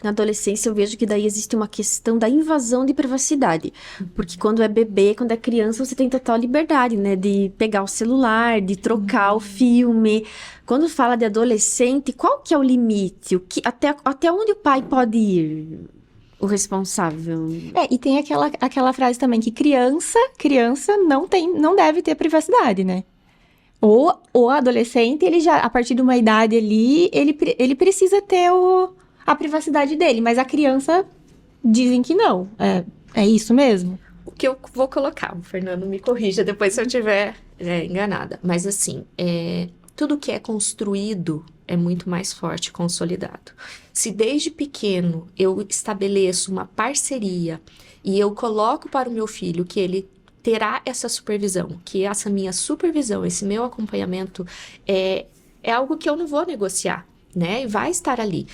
Na adolescência eu vejo que daí existe uma questão da invasão de privacidade. Porque quando é bebê, quando é criança, você tem total liberdade, né? De pegar o celular, de trocar o filme. Quando fala de adolescente, qual que é o limite? Até onde o pai pode ir? O responsável. E tem aquela frase também que criança não deve ter privacidade, né? Ou o adolescente, ele já, a partir de uma idade ali, ele precisa ter a privacidade dele, mas a criança dizem que não. É isso mesmo? O que eu vou colocar, o Fernando me corrija depois se eu estiver enganada. Mas assim, tudo que é construído é muito mais forte e consolidado. Se desde pequeno eu estabeleço uma parceria e eu coloco para o meu filho que ele terá essa supervisão, que essa minha supervisão, esse meu acompanhamento é algo que eu não vou negociar, né? E vai estar ali.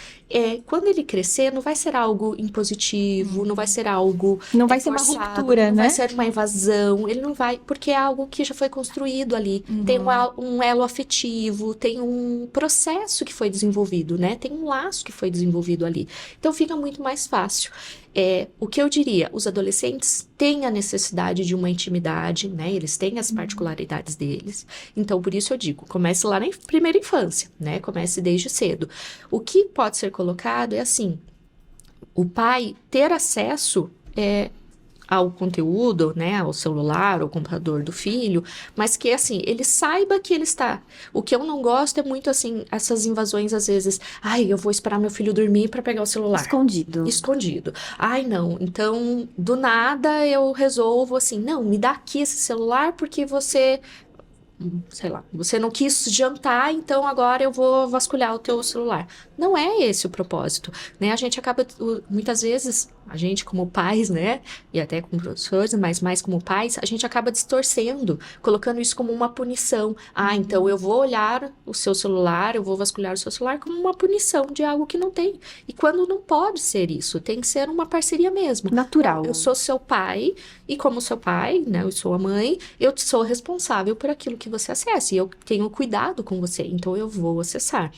Quando ele crescer, não vai ser algo impositivo, não vai ser algo Não vai ser uma forçado, ruptura, não né? vai ser uma invasão, ele não vai, porque é algo que já foi construído ali. Tem um elo afetivo, tem um processo que foi desenvolvido, né? Tem um laço que foi desenvolvido ali. Então fica muito mais fácil. O que eu diria, os adolescentes têm a necessidade de uma intimidade, né? Eles têm as particularidades deles. Então, por isso eu digo, comece lá na primeira infância, né? Comece desde cedo. O que pode ser colocado é assim, o pai ter acesso ao conteúdo, né, ao celular, ao computador do filho, mas que, assim, ele saiba que ele está. O que eu não gosto é muito, assim, essas invasões, às vezes, eu vou esperar meu filho dormir para pegar o celular. Escondido. Não, então, do nada eu resolvo, assim, não, me dá aqui esse celular porque você... sei lá, você não quis jantar, então agora eu vou vasculhar o teu celular. Não é esse o propósito, né? A gente acaba, muitas vezes, a gente como pais, né? E até como professores, mas mais como pais, a gente acaba distorcendo, colocando isso como uma punição. Então eu vou olhar o seu celular, eu vou vasculhar o seu celular como uma punição de algo que não tem. E quando não pode ser isso, tem que ser uma parceria mesmo. Natural. Eu sou seu pai, e como seu pai, né? Eu sou a mãe, eu sou responsável por aquilo que você acessa, e eu tenho cuidado com você, então eu vou acessar.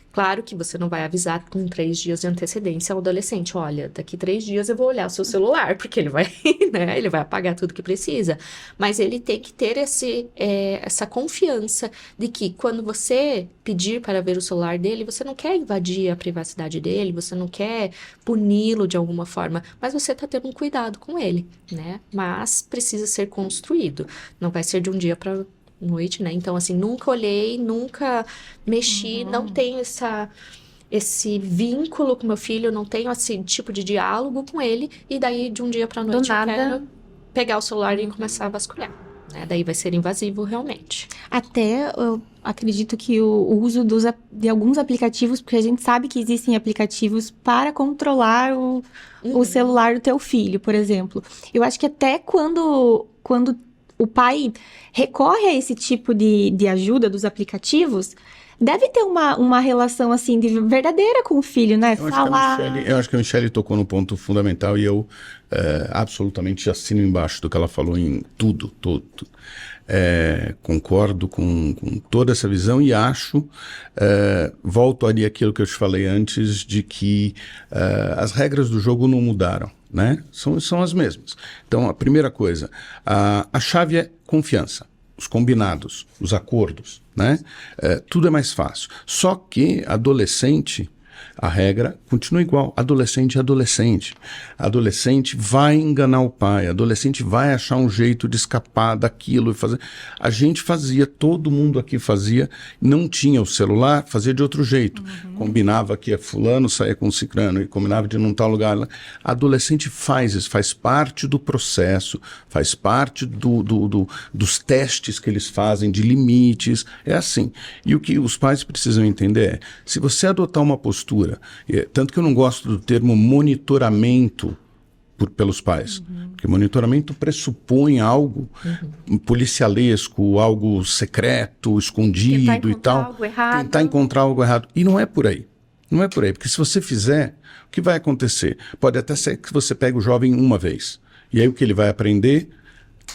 Claro que você não vai avisar com 3 dias de antecedência ao adolescente, olha, daqui 3 dias eu vou olhar o seu celular, porque ele vai, né, ele vai apagar tudo que precisa, mas ele tem que ter essa confiança de que quando você pedir para ver o celular dele, você não quer invadir a privacidade dele, você não quer puni-lo de alguma forma, mas você está tendo um cuidado com ele, né, mas precisa ser construído, não vai ser de um dia para noite, né? Então, assim, nunca olhei, nunca mexi, não tenho esse vínculo com meu filho, não tenho esse tipo de diálogo com ele, e daí de um dia pra noite eu quero pegar o celular e começar a vasculhar, né? Daí vai ser invasivo realmente. Até eu acredito que o uso de alguns aplicativos, porque a gente sabe que existem aplicativos para controlar o celular do teu filho, por exemplo. Eu acho que até quando o pai recorre a esse tipo de ajuda dos aplicativos, deve ter uma relação, assim, de verdadeira com o filho, né? Eu acho que a Michelle tocou no ponto fundamental e eu absolutamente assino embaixo do que ela falou em tudo. Concordo com toda essa visão e acho, volto ali àquilo que eu te falei antes, de que as regras do jogo não mudaram, né? São as mesmas. Então, a primeira coisa, a chave é confiança, os combinados, os acordos, né? Tudo é mais fácil. Só que adolescente, a regra continua igual. Adolescente é adolescente. Adolescente vai enganar o pai. Adolescente vai achar um jeito de escapar daquilo e fazer. A gente fazia, todo mundo aqui fazia, não tinha o celular, fazia de outro jeito. Combinava que fulano saía com cicrano e combinava de não tal lugar. Adolescente faz isso, faz parte do processo, faz parte dos testes que eles fazem, de limites. É assim. E o que os pais precisam entender é, se você adotar uma postura, tanto que eu não gosto do termo monitoramento pelos pais, porque monitoramento pressupõe algo policialesco, algo secreto, escondido e tal. Tentar encontrar algo errado. E não é por aí. Não é por aí, porque se você fizer, o que vai acontecer? Pode até ser que você pegue o jovem uma vez, e aí o que ele vai aprender?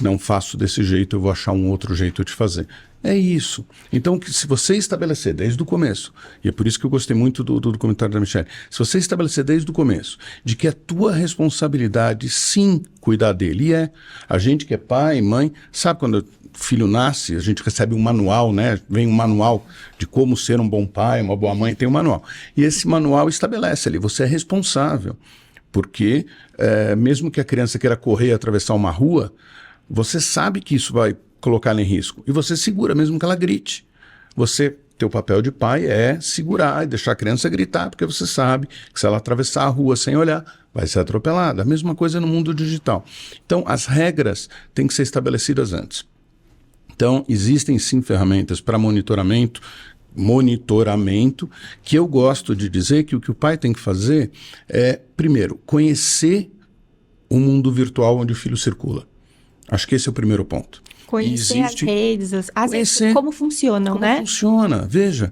não faço desse jeito, eu vou achar um outro jeito de fazer. É isso. Então, se você estabelecer desde o começo, e é por isso que eu gostei muito do comentário da Michelle, se você estabelecer desde o começo de que é tua responsabilidade, sim, cuidar dele, e a gente que é pai, mãe, sabe quando o filho nasce, a gente recebe um manual, né? Vem um manual de como ser um bom pai, uma boa mãe, tem um manual. E esse manual estabelece ali, você é responsável, porque mesmo que a criança queira correr e atravessar uma rua, você sabe que isso vai colocá-la em risco. E você segura, mesmo que ela grite. Teu papel de pai é segurar e deixar a criança gritar, porque você sabe que se ela atravessar a rua sem olhar, vai ser atropelada. A mesma coisa no mundo digital. Então, as regras têm que ser estabelecidas antes. Então, existem sim ferramentas para monitoramento, que eu gosto de dizer que o pai tem que fazer é, primeiro, conhecer o mundo virtual onde o filho circula. Acho que esse é o primeiro ponto. Conhecer as redes, como funcionam, como né? Como funciona. Veja,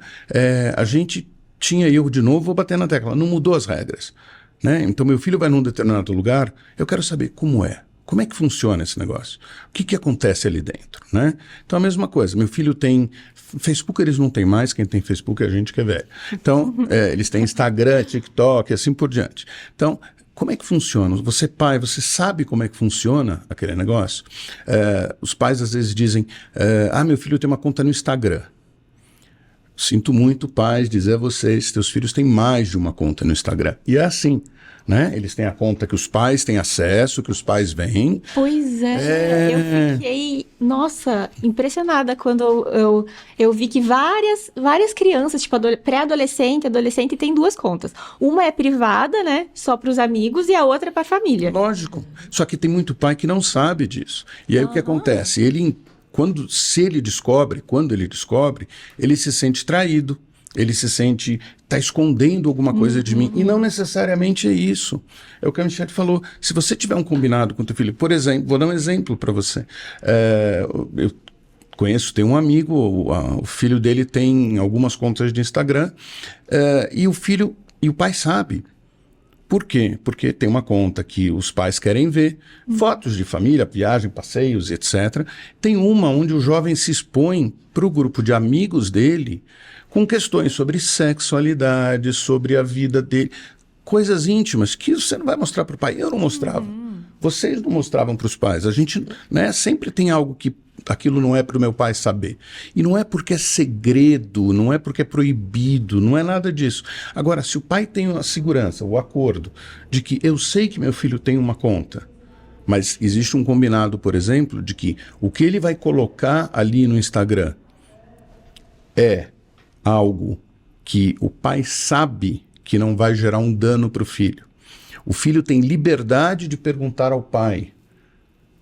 a gente tinha, eu de novo vou bater na tecla, não mudou as regras. Né? Então, meu filho vai num determinado lugar, eu quero saber como é. Como é que funciona esse negócio? O que acontece ali dentro? Né? Então, a mesma coisa. Meu filho tem... Facebook eles não têm mais, quem tem Facebook é a gente que é velho. Então, eles têm Instagram, TikTok, assim por diante. Então, como é que funciona? Você pai, você sabe como é que funciona aquele negócio? Os pais às vezes dizem, meu filho tem uma conta no Instagram. Sinto muito, pais, dizer a vocês, teus filhos têm mais de uma conta no Instagram. E é assim, né? Eles têm a conta que os pais têm acesso, que os pais veem. Pois eu fiquei, nossa, impressionada quando eu vi que várias crianças, tipo pré-adolescente, adolescente, tem 2 contas. Uma é privada, né, só para os amigos, e a outra é para a família. Lógico. Só que tem muito pai que não sabe disso. E aí o que acontece? Quando ele descobre, ele se sente traído. Ele se sente, está escondendo alguma coisa de mim. E não necessariamente é isso. É o que a Michelle falou. Se você tiver um combinado com o teu filho, por exemplo, vou dar um exemplo para você. Eu tem um amigo, o filho dele tem algumas contas de Instagram, e o pai sabe. Por quê? Porque tem uma conta que os pais querem ver, fotos de família, viagem, passeios, etc. Tem uma onde o jovem se expõe para o grupo de amigos dele com questões sobre sexualidade, sobre a vida dele, coisas íntimas que você não vai mostrar para o pai. Eu não mostrava. Vocês não mostravam para os pais. A gente, né, sempre tem algo que aquilo não é para o meu pai saber. E não é porque é segredo, não é porque é proibido, não é nada disso. Agora, se o pai tem a segurança, o acordo de que eu sei que meu filho tem uma conta, mas existe um combinado, por exemplo, de que o que ele vai colocar ali no Instagram é algo que o pai sabe que não vai gerar um dano para o filho. O filho tem liberdade de perguntar ao pai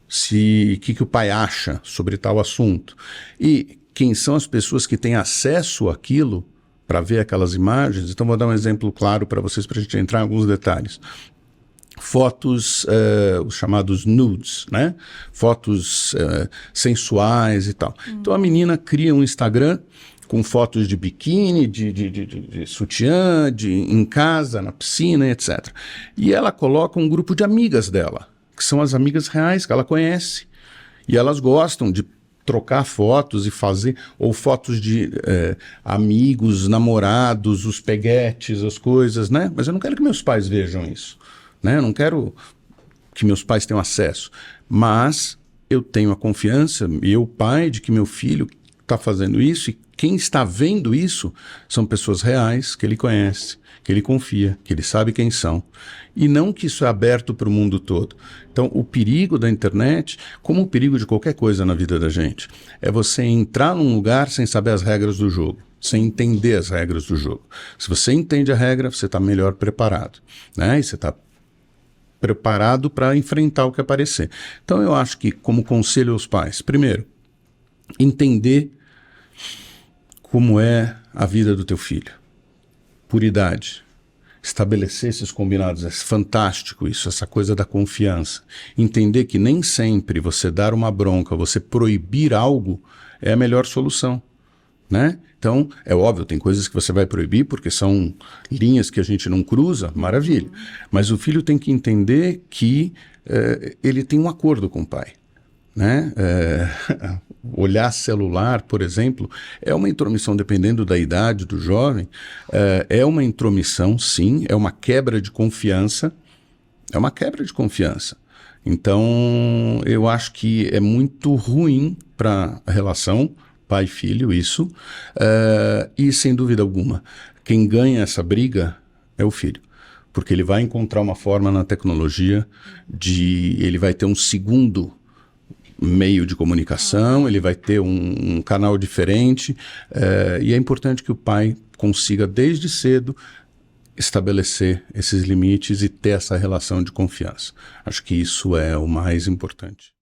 o que o pai acha sobre tal assunto. E quem são as pessoas que têm acesso àquilo para ver aquelas imagens. Então, vou dar um exemplo claro para vocês, para a gente entrar em alguns detalhes. Fotos, os chamados nudes, né? Fotos sensuais e tal. Então, a menina cria um Instagram com fotos de biquíni, de sutiã, em casa, na piscina, etc. E ela coloca um grupo de amigas dela, que são as amigas reais que ela conhece. E elas gostam de trocar fotos e fazer, ou fotos de amigos, namorados, os peguetes, as coisas, né? Mas eu não quero que meus pais vejam isso, né? Eu não quero que meus pais tenham acesso. Mas eu tenho a confiança, eu, pai, de que meu filho está fazendo isso, e quem está vendo isso são pessoas reais que ele conhece, que ele confia, que ele sabe quem são. E não que isso é aberto para o mundo todo. Então, o perigo da internet, como o perigo de qualquer coisa na vida da gente, é você entrar num lugar sem saber as regras do jogo, sem entender as regras do jogo. Se você entende a regra, você está melhor preparado, né? E você está preparado para enfrentar o que aparecer. Então, eu acho que, como conselho aos pais, primeiro, entender como é a vida do teu filho, por idade. Estabelecer esses combinados, é fantástico isso, essa coisa da confiança. Entender que nem sempre você dar uma bronca, você proibir algo é a melhor solução, né? Então, é óbvio, tem coisas que você vai proibir porque são linhas que a gente não cruza, maravilha. Mas o filho tem que entender que ele tem um acordo com o pai, né? Olhar celular, por exemplo, é uma intromissão, dependendo da idade do jovem, é uma intromissão, sim, é uma quebra de confiança, Então, eu acho que é muito ruim para a relação pai-filho, isso, e sem dúvida alguma, quem ganha essa briga é o filho. Porque ele vai encontrar uma forma na tecnologia ele vai ter um segundo meio de comunicação, ele vai ter um canal diferente, e é importante que o pai consiga, desde cedo, estabelecer esses limites e ter essa relação de confiança. Acho que isso é o mais importante.